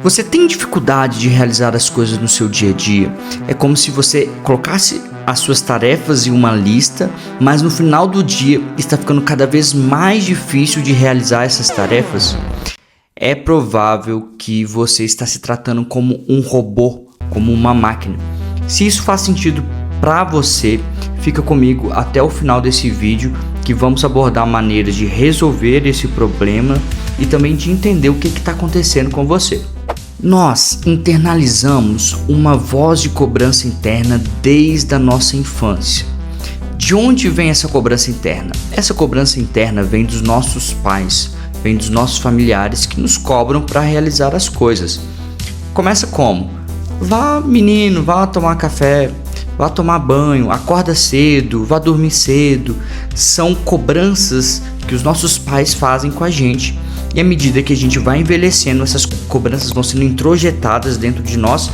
Você tem dificuldade de realizar as coisas no seu dia a dia? É como se você colocasse as suas tarefas em uma lista, mas no final do dia está ficando cada vez mais difícil de realizar essas tarefas? É provável que você está se tratando como um robô, como uma máquina. Se isso faz sentido para você, fica comigo até o final desse vídeo que vamos abordar maneiras de resolver esse problema e também de entender o que está acontecendo com você. Nós internalizamos uma voz de cobrança interna desde a nossa infância. De onde vem essa cobrança interna? Essa cobrança interna vem dos nossos pais, vem dos nossos familiares que nos cobram para realizar as coisas. Começa como? Vá, menino, vá tomar café, vá tomar banho, acorda cedo, vá dormir cedo. São cobranças que os nossos pais fazem com a gente. E à medida que a gente vai envelhecendo, essas cobranças vão sendo introjetadas dentro de nós.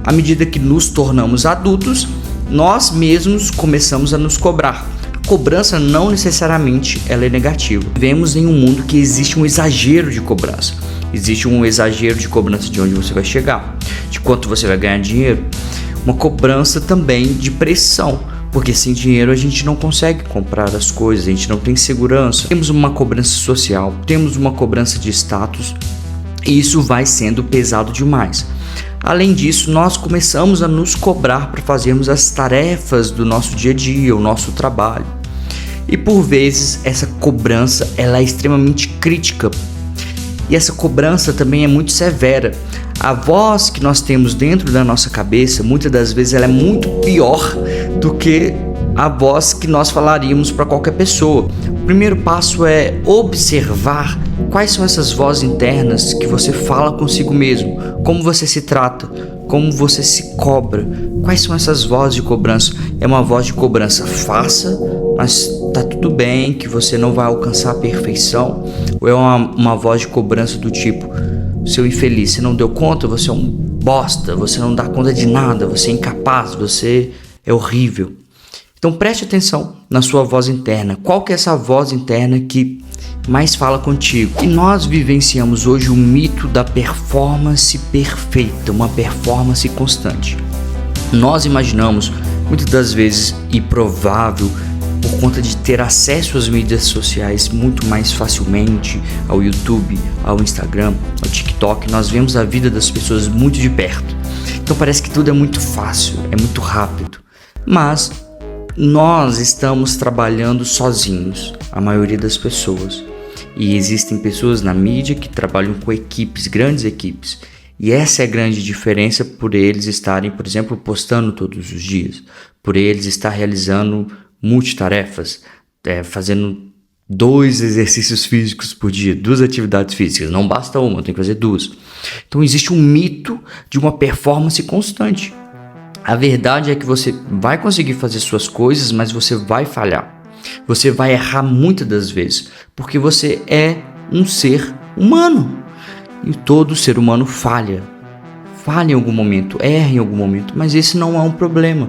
À medida que nos tornamos adultos, nós mesmos começamos a nos cobrar. A cobrança não necessariamente ela é negativa. Vivemos em um mundo que existe um exagero de cobrança. Existe um exagero de cobrança de onde você vai chegar, de quanto você vai ganhar dinheiro. Uma cobrança também de pressão. Porque sem dinheiro a gente não consegue comprar as coisas, a gente não tem segurança. Temos uma cobrança social, temos uma cobrança de status e isso vai sendo pesado demais. Além disso, nós começamos a nos cobrar para fazermos as tarefas do nosso dia a dia, o nosso trabalho. E por vezes essa cobrança ela é extremamente crítica. E essa cobrança também é muito severa. A voz que nós temos dentro da nossa cabeça, muitas das vezes ela é muito pior do que a voz que nós falaríamos para qualquer pessoa. O primeiro passo é observar quais são essas vozes internas que você fala consigo mesmo, como você se trata, como você se cobra, quais são essas vozes de cobrança. É uma voz de cobrança, faça, mas tá tudo bem, que você não vai alcançar a perfeição, ou é uma voz de cobrança do tipo, seu infeliz, você não deu conta, você é um bosta, você não dá conta de nada, você é incapaz, você é horrível. Então preste atenção na sua voz interna. Qual que é essa voz interna que mais fala contigo? E nós vivenciamos hoje o mito da performance perfeita, uma performance constante. Nós imaginamos, muitas das vezes, e provável, por conta de ter acesso às mídias sociais muito mais facilmente, ao YouTube, ao Instagram, ao TikTok, nós vemos a vida das pessoas muito de perto. Então parece que tudo é muito fácil, é muito rápido. Mas nós estamos trabalhando sozinhos, a maioria das pessoas. E existem pessoas na mídia que trabalham com equipes, grandes equipes. E essa é a grande diferença por eles estarem, por exemplo, postando todos os dias. Por eles estar realizando multitarefas, fazendo 2 exercícios físicos por dia, 2 atividades físicas, não basta uma, tem que fazer 2. Então existe um mito de uma performance constante. A verdade é que você vai conseguir fazer suas coisas, mas você vai falhar. Você vai errar muitas das vezes, porque você é um ser humano. E todo ser humano falha. Falha em algum momento, erra em algum momento, mas esse não é um problema.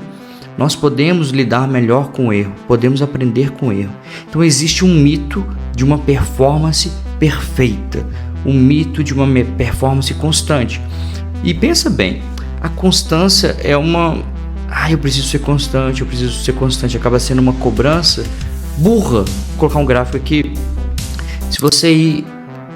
Nós podemos lidar melhor com o erro, podemos aprender com o erro. Então existe um mito de uma performance perfeita, um mito de uma performance constante. E pensa bem, a constância é eu preciso ser constante, acaba sendo uma cobrança burra. Vou colocar um gráfico aqui. Se você ir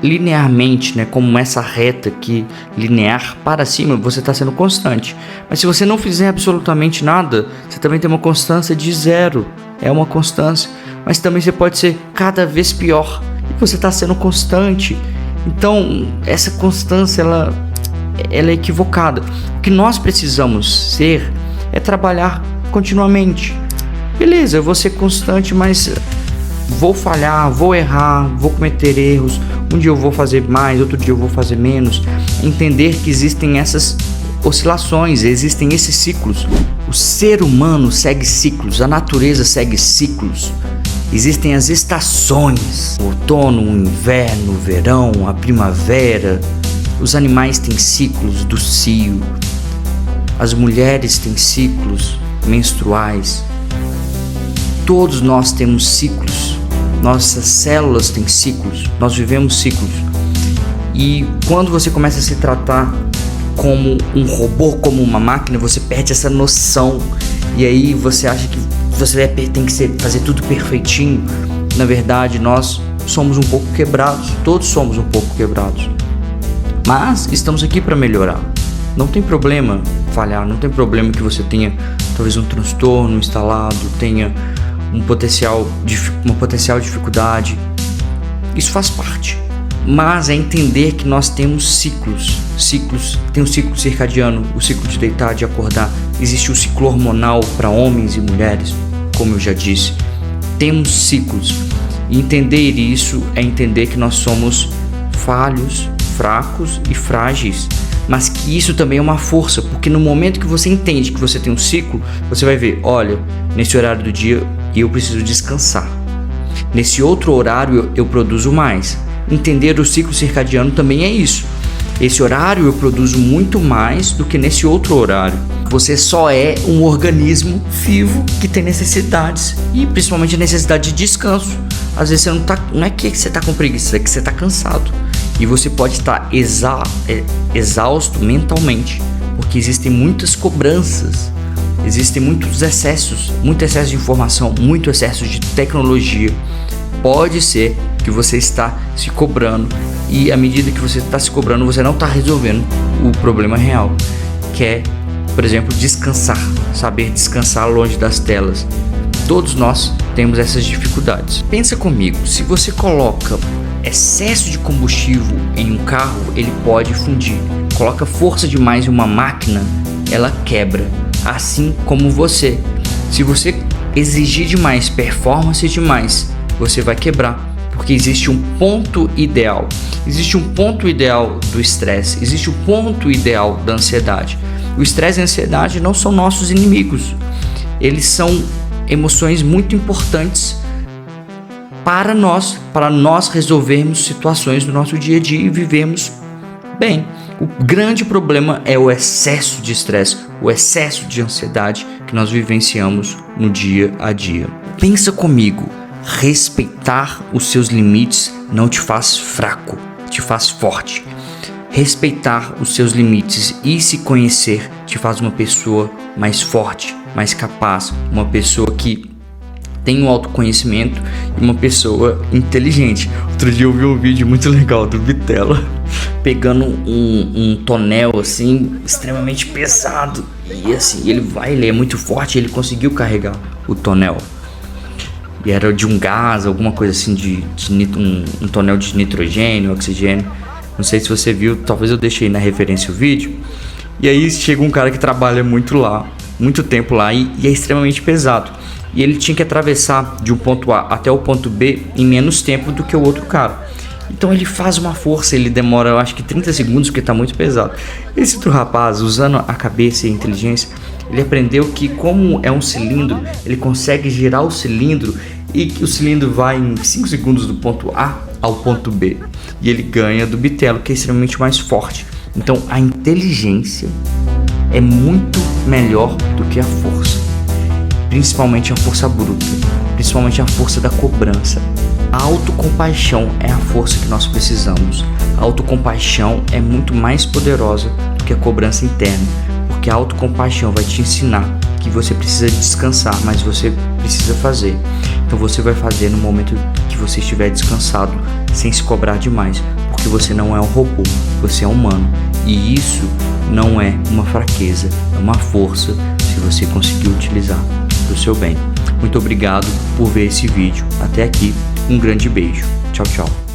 linearmente, como essa reta aqui, linear para cima, você está sendo constante. Mas se você não fizer absolutamente nada, você também tem uma constância de 0. É uma constância. Mas também você pode ser cada vez pior. E você está sendo constante. Então, essa constância, ela é equivocada. O que nós precisamos ser é trabalhar continuamente. Beleza, eu vou ser constante, mas vou falhar, vou errar, vou cometer erros. Um dia eu vou fazer mais, outro dia eu vou fazer menos. Entender que existem essas oscilações, existem esses ciclos. O ser humano segue ciclos, a natureza segue ciclos. Existem as estações, o outono, o inverno, o verão, a primavera. Os animais têm ciclos do cio. As mulheres têm ciclos menstruais. Todos nós temos ciclos. Nossas células têm ciclos. Nós vivemos ciclos. E quando você começa a se tratar como um robô, como uma máquina, você perde essa noção. E aí você acha que você tem que fazer tudo perfeitinho. Na verdade, nós somos um pouco quebrados. Todos somos um pouco quebrados. Mas estamos aqui para melhorar. Não tem problema falhar, não tem problema que você tenha talvez um transtorno instalado, tenha uma potencial dificuldade. Isso faz parte. Mas é entender que nós temos ciclos. Tem o ciclo circadiano, o ciclo de deitar, de acordar. Existe o ciclo hormonal para homens e mulheres, como eu já disse. Temos ciclos. E entender isso é entender que nós somos falhos, fracos e frágeis. Mas que isso também é uma força, porque no momento que você entende que você tem um ciclo, você vai ver, olha, nesse horário do dia eu preciso descansar. Nesse outro horário eu produzo mais. Entender o ciclo circadiano também é isso. Esse horário eu produzo muito mais do que nesse outro horário. Você só é um organismo vivo que tem necessidades, e principalmente a necessidade de descanso. Às vezes não é que você está com preguiça, é que você está cansado. E você pode estar exausto mentalmente, porque existem muitas cobranças, existem muitos excessos, muito excesso de informação, muito excesso de tecnologia. Pode ser que você está se cobrando, e à medida que você está se cobrando, você não está resolvendo o problema real, que é, por exemplo, descansar, saber descansar longe das telas. Todos nós temos essas dificuldades. Pensa comigo, se você coloca excesso de combustível em um carro, ele pode fundir. Coloca força demais em uma máquina, ela quebra. Assim como você. Se você exigir demais, performance demais, você vai quebrar. Porque existe um ponto ideal. Existe um ponto ideal do estresse. Existe um ponto ideal da ansiedade. O estresse e a ansiedade não são nossos inimigos. Eles são emoções muito importantes para nós resolvermos situações do nosso dia a dia e vivermos bem. O grande problema é o excesso de estresse, o excesso de ansiedade que nós vivenciamos no dia a dia. Pensa comigo, respeitar os seus limites não te faz fraco, te faz forte. Respeitar os seus limites e se conhecer te faz uma pessoa mais forte, mais capaz, uma pessoa que tem um autoconhecimento e uma pessoa inteligente. Outro dia eu vi um vídeo muito legal do Bitelo pegando um tonel assim extremamente pesado, e assim ele é muito forte, ele conseguiu carregar o tonel, e era de um gás, alguma coisa assim, um tonel de nitrogênio, oxigênio. Não sei se você viu, talvez eu deixei na referência o vídeo. E aí chega um cara que trabalha muito tempo lá, e é extremamente pesado. E ele tinha que atravessar de um ponto A até o ponto B em menos tempo do que o outro cara. Então ele faz uma força, ele demora, eu acho que 30 segundos, porque está muito pesado. Esse outro rapaz, usando a cabeça e a inteligência, ele aprendeu que, como é um cilindro, ele consegue girar o cilindro, e que o cilindro vai em 5 segundos do ponto A ao ponto B. E ele ganha do Bitelo, que é extremamente mais forte. Então a inteligência é muito melhor do que a força. Principalmente a força bruta, principalmente a força da cobrança. A autocompaixão é a força que nós precisamos. A autocompaixão é muito mais poderosa do que a cobrança interna, porque a autocompaixão vai te ensinar que você precisa descansar, mas você precisa fazer. Então você vai fazer no momento que você estiver descansado, sem se cobrar demais, porque você não é um robô, você é humano. E isso não é uma fraqueza, é uma força se você conseguir utilizar para o seu bem. Muito obrigado por ver esse vídeo até aqui. Um grande beijo. Tchau, tchau.